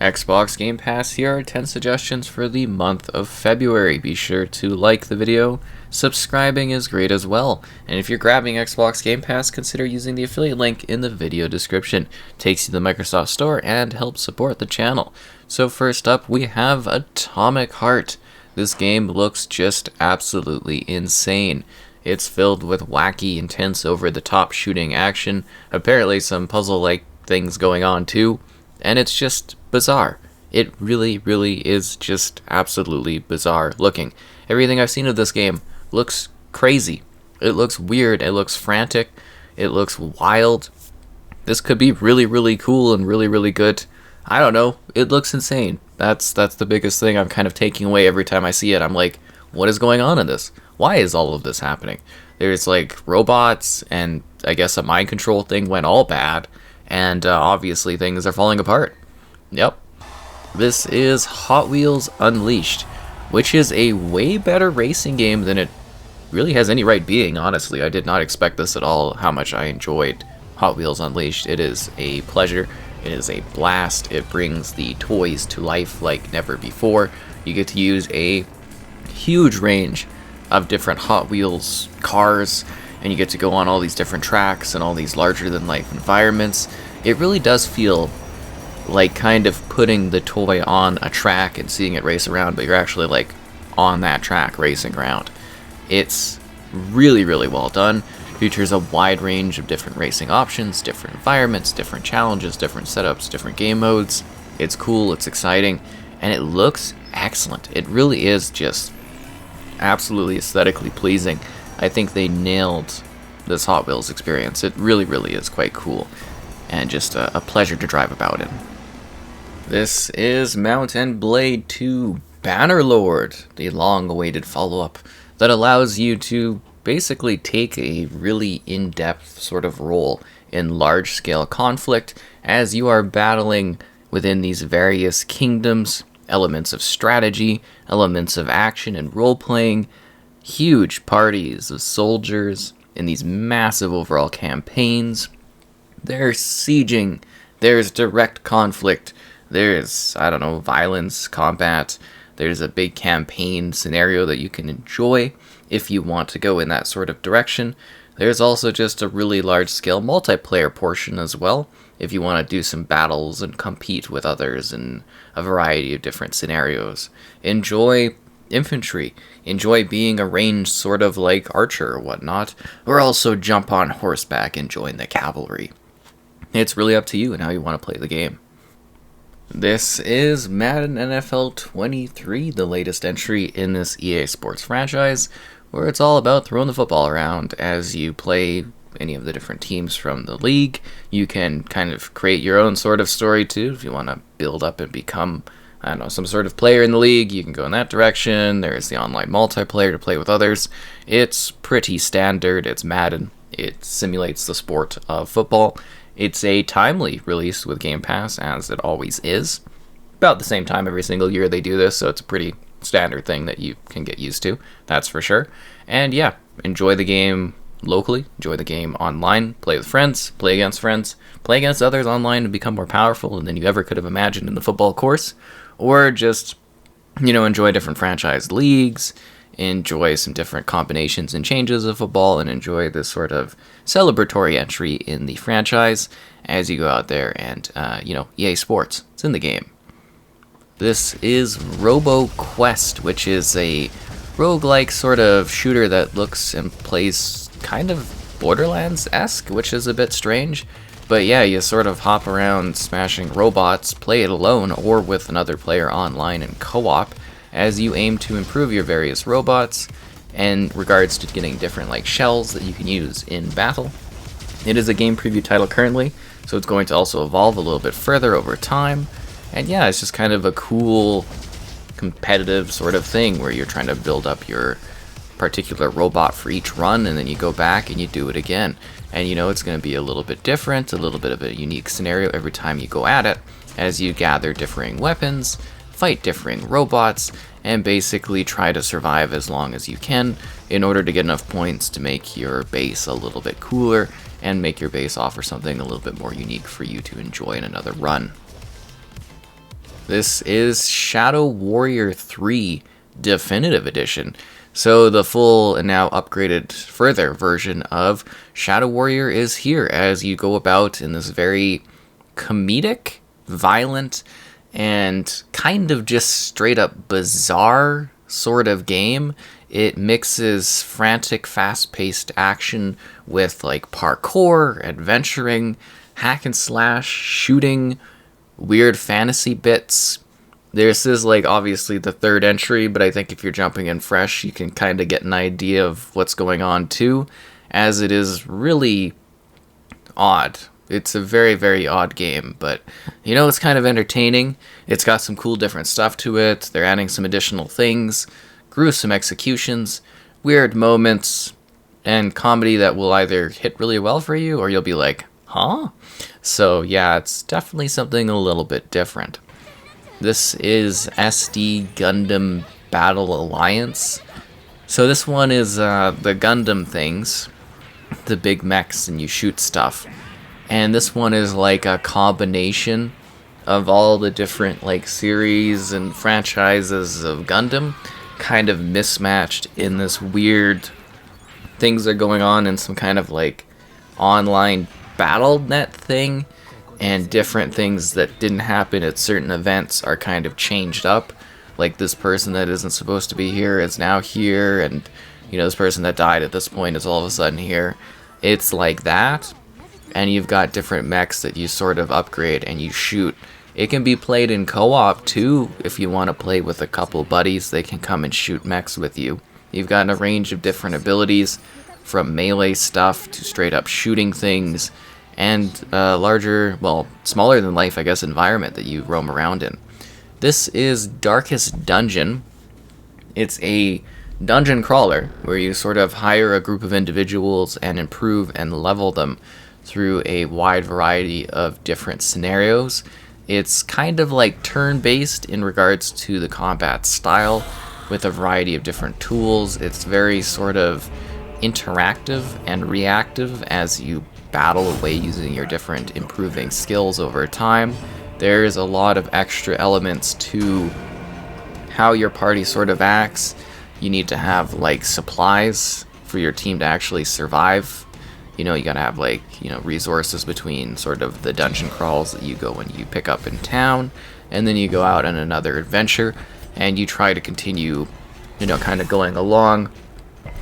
Xbox Game Pass, here are 10 suggestions for the month of February. Be sure to like the video. Subscribing is great as well. And if you're grabbing Xbox Game Pass, consider using the affiliate link in the video description. It takes you to the Microsoft Store and helps support the channel. So first up, we have Atomic Heart. This game looks just absolutely insane. It's filled with wacky, intense, over-the-top shooting action, apparently some puzzle-like things going on too, and it's just bizarre. It really, really is just absolutely bizarre looking. Everything I've seen of this game looks crazy. It looks weird, it looks frantic, it looks wild. This could be really, really cool and really, really good. I don't know, it looks insane. That's the biggest thing I'm kind of taking away every time I see it. I'm like, what is going on in this? Why is all of this happening? There's like robots, and I guess a mind control thing went all bad, and obviously things are falling apart. Yep. This is Hot Wheels Unleashed, which is a way better racing game than it really has any right being, honestly. I did not expect this at all, how much I enjoyed Hot Wheels Unleashed. It is a pleasure. It is a blast. It brings the toys to life like never before. You get to use a huge range of different Hot Wheels cars, and you get to go on all these different tracks and all these larger-than-life environments. It really does feel like kind of putting the toy on a track and seeing it race around, but you're actually like on that track racing around. It's really, really well done. Features a wide range of different racing options, different environments, different challenges, different setups, different game modes. It's cool, it's exciting, and it looks excellent. It really is just absolutely aesthetically pleasing. I think they nailed this Hot Wheels experience. It really, really is quite cool, and just a pleasure to drive about in. This is Mount and Blade 2 Bannerlord, the long-awaited follow-up that allows you to basically take a really in-depth sort of role in large-scale conflict as you are battling within these various kingdoms, elements of strategy, elements of action and role-playing, huge parties of soldiers in these massive overall campaigns. There's sieging, there's direct conflict, there's, I don't know, violence, combat, there's a big campaign scenario that you can enjoy if you want to go in that sort of direction. There's also just a really large-scale multiplayer portion as well, if you want to do some battles and compete with others in a variety of different scenarios. Enjoy infantry, enjoy being a ranged sort of like archer or whatnot, or also jump on horseback and join the cavalry. It's really up to you and how you want to play the game. This is Madden NFL 23, the latest entry in this EA Sports franchise, where it's all about throwing the football around as you play any of the different teams from the league. You can kind of create your own sort of story too. If you want to build up and become, I don't know, some sort of player in the league, you can go in that direction. There's the online multiplayer to play with others. It's pretty standard. It's Madden. It simulates the sport of football. It's a timely release with Game Pass, as it always is. About the same time every single year they do this, so it's a pretty standard thing that you can get used to, that's for sure. And yeah, enjoy the game locally, enjoy the game online, play with friends, play against others online to become more powerful than you ever could have imagined in the football course, or just, enjoy different franchise leagues, enjoy some different combinations and changes of football, and enjoy this sort of celebratory entry in the franchise as you go out there and, EA Sports, it's in the game. This is RoboQuest, which is a roguelike sort of shooter that looks and plays kind of Borderlands-esque, which is a bit strange. But yeah, you sort of hop around smashing robots, play it alone or with another player online in co-op, as you aim to improve your various robots in regards to getting different like shells that you can use in battle. It is a game preview title currently, so it's going to also evolve a little bit further over time. And yeah, it's just kind of a cool competitive sort of thing where you're trying to build up your particular robot for each run, and then you go back and you do it again. And it's going to be a little bit different, a little bit of a unique scenario every time you go at it, as you gather differing weapons, fight differing robots, and basically try to survive as long as you can in order to get enough points to make your base a little bit cooler and make your base offer something a little bit more unique for you to enjoy in another run. This is Shadow Warrior 3 Definitive Edition. So the full and now upgraded further version of Shadow Warrior is here as you go about in this very comedic, violent, and kind of just straight up bizarre sort of game. It mixes frantic, fast-paced action with like parkour, adventuring, hack and slash, shooting, weird fantasy bits. This is like obviously the third entry, but I think if you're jumping in fresh, you can kind of get an idea of what's going on too, as it is really odd. It's a very, very odd game, but you know, it's kind of entertaining. It's got some cool different stuff to it. They're adding some additional things, gruesome executions, weird moments, and comedy that will either hit really well for you or you'll be like, huh? So yeah, it's definitely something a little bit different. This is SD Gundam Battle Alliance. So this one is the Gundam things, the big mechs, and you shoot stuff. And this one is like a combination of all the different like series and franchises of Gundam, kind of mismatched in this weird things are going on in some kind of like online battle net thing, and different things that didn't happen at certain events are kind of changed up. Like this person that isn't supposed to be here is now here, and you know, this person that died at this point is all of a sudden here. It's like that, and you've got different mechs that you sort of upgrade and you shoot. It can be played in co-op too. If you want to play with a couple buddies, they can come and shoot mechs with you. You've got a range of different abilities, from melee stuff to straight up shooting things, and a larger, well, smaller than life, I guess, environment that you roam around in. This is Darkest Dungeon. It's a dungeon crawler where you sort of hire a group of individuals and improve and level them through a wide variety of different scenarios. It's kind of like turn-based in regards to the combat style, with a variety of different tools. It's very sort of interactive and reactive as you battle away using your different improving skills over time. There's a lot of extra elements to how your party sort of acts. You need to have like supplies for your team to actually survive. You know, you gotta have like, you know, resources between sort of the dungeon crawls that you go and you pick up in town, and then you go out on another adventure and you try to continue, you know, kind of going along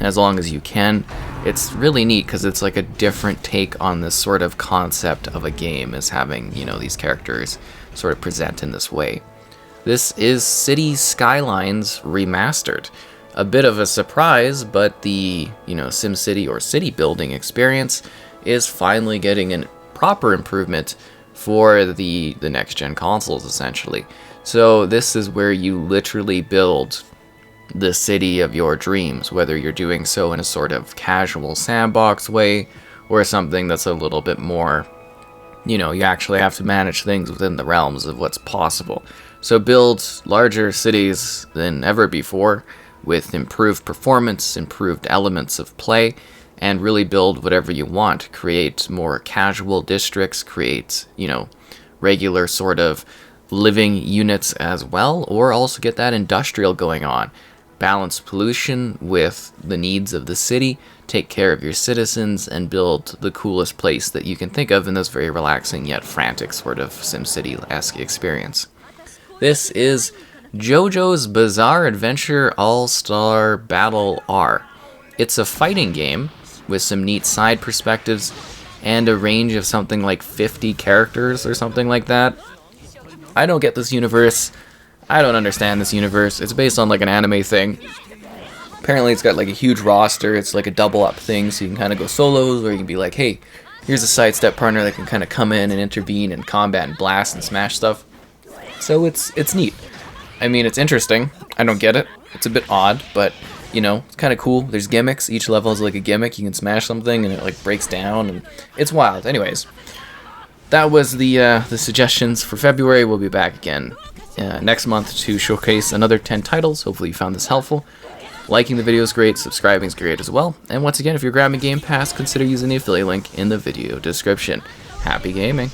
as long as you can. It's really neat because it's like a different take on this sort of concept of a game, as having, you know, these characters sort of present in this way. This is Cities Skylines Remastered. A bit of a surprise, but the, you know, SimCity or city building experience is finally getting a proper improvement for the next gen consoles, essentially. So this is where you literally build the city of your dreams, whether you're doing so in a sort of casual sandbox way or something that's a little bit more, you know, you actually have to manage things within the realms of what's possible. So build larger cities than ever before with improved performance, improved elements of play, and really build whatever you want. Create more casual districts, create, you know, regular sort of living units as well, or also get that industrial going on. Balance pollution with the needs of the city, take care of your citizens, and build the coolest place that you can think of in this very relaxing yet frantic sort of SimCity-esque experience. This is JoJo's Bizarre Adventure All-Star Battle R. It's a fighting game with some neat side perspectives and a range of something like 50 characters or something like that. I don't get this universe. I don't understand this universe. It's based on like an anime thing. Apparently it's got like a huge roster. It's like a double up thing, so you can kind of go solos, or you can be like, hey, here's a sidestep partner that can kind of come in and intervene and combat and blast and smash stuff. So it's neat. I mean, it's interesting. I don't get it. It's a bit odd, but you know, it's kind of cool. There's gimmicks. Each level is like a gimmick. You can smash something and it like breaks down, and it's wild. Anyways, that was the suggestions for February. We'll be back again next month to showcase another 10 titles. Hopefully you found this helpful. Liking the video is great, subscribing is great as well. And once again, if you're grabbing Game Pass, consider using the affiliate link in the video description. Happy gaming!